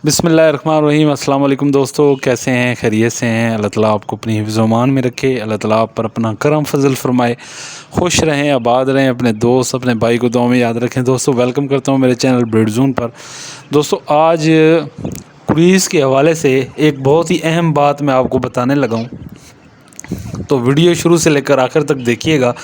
बिस्मिल्लाहिर्रहमानिर्रहीम। अस्सलाम वालेकुम दोस्तों, कैसे हैं? खैरियत से हैं? अल्लाह ताला आपको अपनी हिफ्ज़ व अमान में रखे। अल्लाह ताला आप पर अपना करम फजल फरमाए। खुश रहें, आबाद रहें। अपने दोस्त, अपने भाई को दुआ में याद रखें। दोस्तों, वेलकम करता हूं मेरे चैनल ब्रीड ज़ोन पर। दोस्तों, आज क्रूज़ के हवाले से एक बहुत ही अहम बात मैं आपको बताने लगा हूँ, तो वीडियो शुरू से लेकर आखिर तक देखिएगा।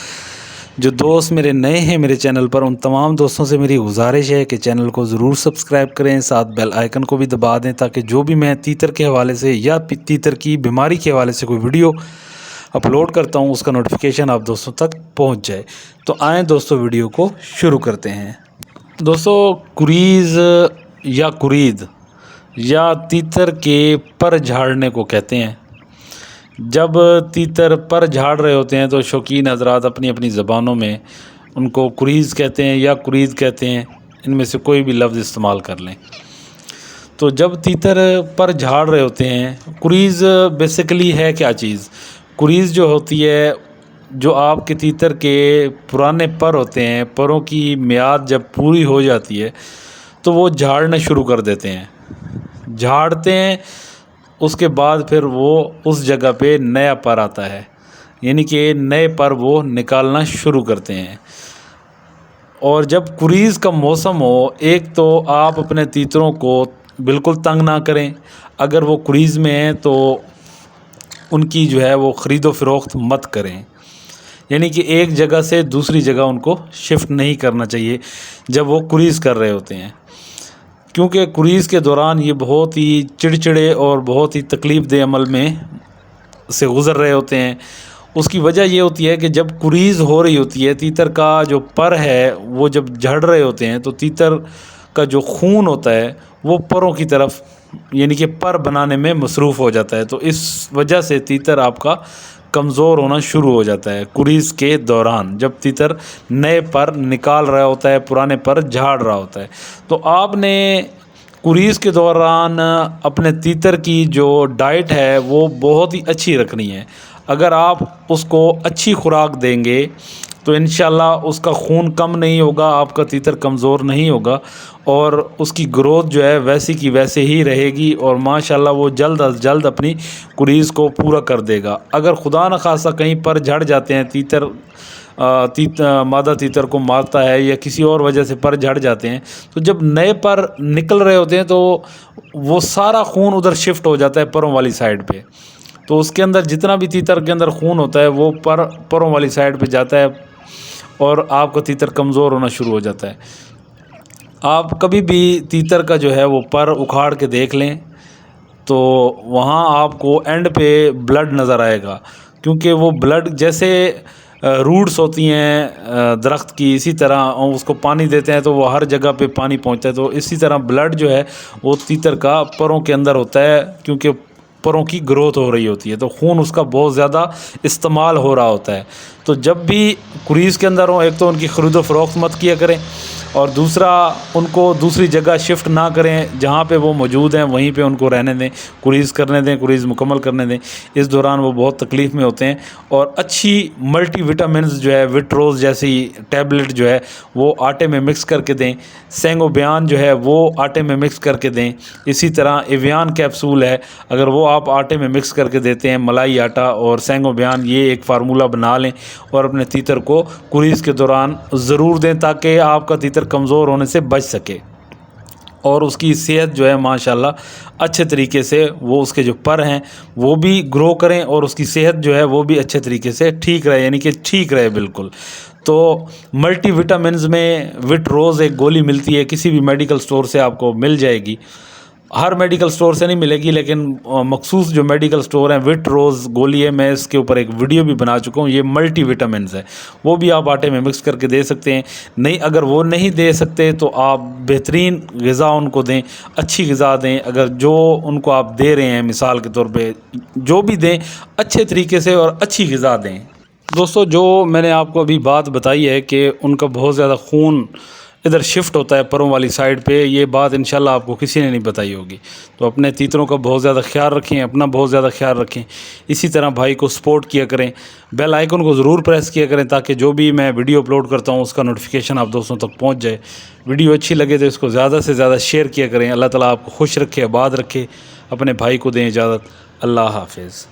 जो दोस्त मेरे नए हैं मेरे चैनल पर, उन तमाम दोस्तों से मेरी गुजारिश है कि चैनल को ज़रूर सब्सक्राइब करें, साथ बेल आइकन को भी दबा दें, ताकि जो भी मैं तीतर के हवाले से या तीतर की बीमारी के हवाले से कोई वीडियो अपलोड करता हूं, उसका नोटिफिकेशन आप दोस्तों तक पहुंच जाए। तो आएँ दोस्तों, वीडियो को शुरू करते हैं। दोस्तों, कुरीज़ या कुरीद या तीतर के पर झाड़ने को कहते हैं। जब तीतर पर झाड़ रहे होते हैं तो शौकीन हजरात अपनी अपनी ज़बानों में उनको कुरीज़ कहते हैं या कुरीद कहते हैं, इनमें से कोई भी लफ्ज़ इस्तेमाल कर लें। तो जब तीतर पर झाड़ रहे होते हैं, कुरीज़ बेसिकली है क्या चीज़? कुरीज़ जो होती है, जो आपके तीतर के पुराने पर होते हैं, परों की मियाद जब पूरी हो जाती है तो वो झाड़ना शुरू कर देते हैं। झाड़ते हैं, उसके बाद फिर वो उस जगह पे नया पर आता है, यानी कि नए पर वो निकालना शुरू करते हैं। और जब कुरीज़ का मौसम हो, एक तो आप अपने तीतरों को बिल्कुल तंग ना करें। अगर वो कुरीज़ में हैं तो उनकी जो है वो ख़रीदो फ़रोख्त मत करें, यानी कि एक जगह से दूसरी जगह उनको शिफ्ट नहीं करना चाहिए जब वो कुरीज़ कर रहे होते हैं, क्योंकि कुरीज़ के दौरान ये बहुत ही चिड़चिड़े और बहुत ही तकलीफ़ दे अमल में से गुज़र रहे होते हैं। उसकी वजह ये होती है कि जब कुरीज़ हो रही होती है, तीतर का जो पर है वो जब झड़ रहे होते हैं, तो तीतर का जो खून होता है वो परों की तरफ, यानी कि पर बनाने में मसरूफ़ हो जाता है। तो इस वजह से तीतर आपका कमज़ोर होना शुरू हो जाता है कुरीज़ के दौरान, जब तीतर नए पर निकाल रहा होता है, पुराने पर झाड़ रहा होता है। तो आपने कुरीज़ के दौरान अपने तीतर की जो डाइट है वो बहुत ही अच्छी रखनी है। अगर आप उसको अच्छी खुराक देंगे तो इंशाल्लाह उसका खून कम नहीं होगा, आपका तीतर कमज़ोर नहीं होगा और उसकी ग्रोथ जो है वैसी की वैसे ही रहेगी और माशाल्लाह वो जल्द अज जल्द अपनी कुरीज़ को पूरा कर देगा। अगर खुदा न खासा कहीं पर झड़ जाते हैं, मादा तीतर को मारता है या किसी और वजह से पर झड़ जाते हैं, तो जब नए पर निकल रहे होते हैं तो वो सारा खून उधर शिफ्ट हो जाता है परों वाली साइड पे। तो उसके अंदर जितना भी तीतर के अंदर खून होता है वो परों वाली साइड पे जाता है और आपका तीतर कमज़ोर होना शुरू हो जाता है। आप कभी भी तीतर का जो है वो पर उखाड़ के देख लें तो वहाँ आपको एंड पे ब्लड नज़र आएगा, क्योंकि वो ब्लड जैसे रूट्स होती हैं दरख्त की, इसी तरह उसको पानी देते हैं तो वो हर जगह पे पानी पहुंचता है। तो इसी तरह ब्लड जो है वो तीतर का परों के अंदर होता है, क्योंकि परों की ग्रोथ हो रही होती है, तो खून उसका बहुत ज़्यादा इस्तेमाल हो रहा होता है। तो जब भी कुरीज़ के अंदर हो, एक तो उनकी ख़रीदो फ़रोख्त मत किया करें और दूसरा उनको दूसरी जगह शिफ्ट ना करें, जहाँ पे वो मौजूद हैं वहीं पे उनको रहने दें, कुरीज़ करने दें, कुरीज़ मुकम्मल करने दें। इस दौरान वो बहुत तकलीफ़ में होते हैं और अच्छी मल्टी विटामिन्स जो है, विट्रोज़ जैसी टैबलेट जो है वो आटे में मिक्स करके दें। सेंगोबियान जो है वो आटे में मिक्स करके दें। इसी तरह एवियान कैप्सूल है, अगर वो आप आटे में मिक्स करके देते हैं, मलाई आटा और सेंगोबियान, ये एक फार्मूला बना लें और अपने तीतर को कुरीज़ के दौरान ज़रूर दें, ताकि आपका तीतर कमज़ोर होने से बच सके और उसकी सेहत जो है माशाल्लाह अच्छे तरीके से, वो उसके जो पर हैं वो भी ग्रो करें और उसकी सेहत जो है वो भी अच्छे तरीके से ठीक रहे, यानी कि ठीक रहे बिल्कुल। तो मल्टी विटामिन्स में विट्रोज़ एक गोली मिलती है, किसी भी मेडिकल स्टोर से आपको मिल जाएगी। हर मेडिकल स्टोर से नहीं मिलेगी, लेकिन मखसूस जो मेडिकल स्टोर हैं, विट्रोज़ गोली है, मैं इसके ऊपर एक वीडियो भी बना चुका हूँ। ये मल्टी विटामिन्स है, वो भी आप आटे में मिक्स करके दे सकते हैं। नहीं, अगर वो नहीं दे सकते तो आप बेहतरीन ग़िज़ा उनको दें, अच्छी ग़िज़ा दें। अगर जो उनको आप दे रहे हैं, मिसाल के तौर पे जो भी दें, अच्छे तरीके से और अच्छी ग़िज़ा दें। दोस्तों, जो मैंने आपको अभी बात बताई है कि उनका बहुत ज़्यादा खून ادھر شفٹ ہوتا ہے پروں والی سائڈ پہ. یہ بات انشاءاللہ آپ کو کسی نے نہیں بتائی ہوگی. تو اپنے تیتروں کا بہت زیادہ خیال رکھیں, اپنا بہت زیادہ خیال رکھیں. اسی طرح بھائی کو سپورٹ کیا کریں, بیل آئیکن کو ضرور پریس کیا کریں تاکہ جو بھی میں ویڈیو اپلوڈ کرتا ہوں اس کا نوٹیفیکیشن آپ دوستوں تک پہنچ جائے. ویڈیو اچھی لگے تو اس کو زیادہ سے زیادہ شیئر کیا کریں. اللہ تعالیٰ آپ کو خوش رکھے, آباد رکھے. اپنے بھائی کو دیں اجازت. اللہ حافظ.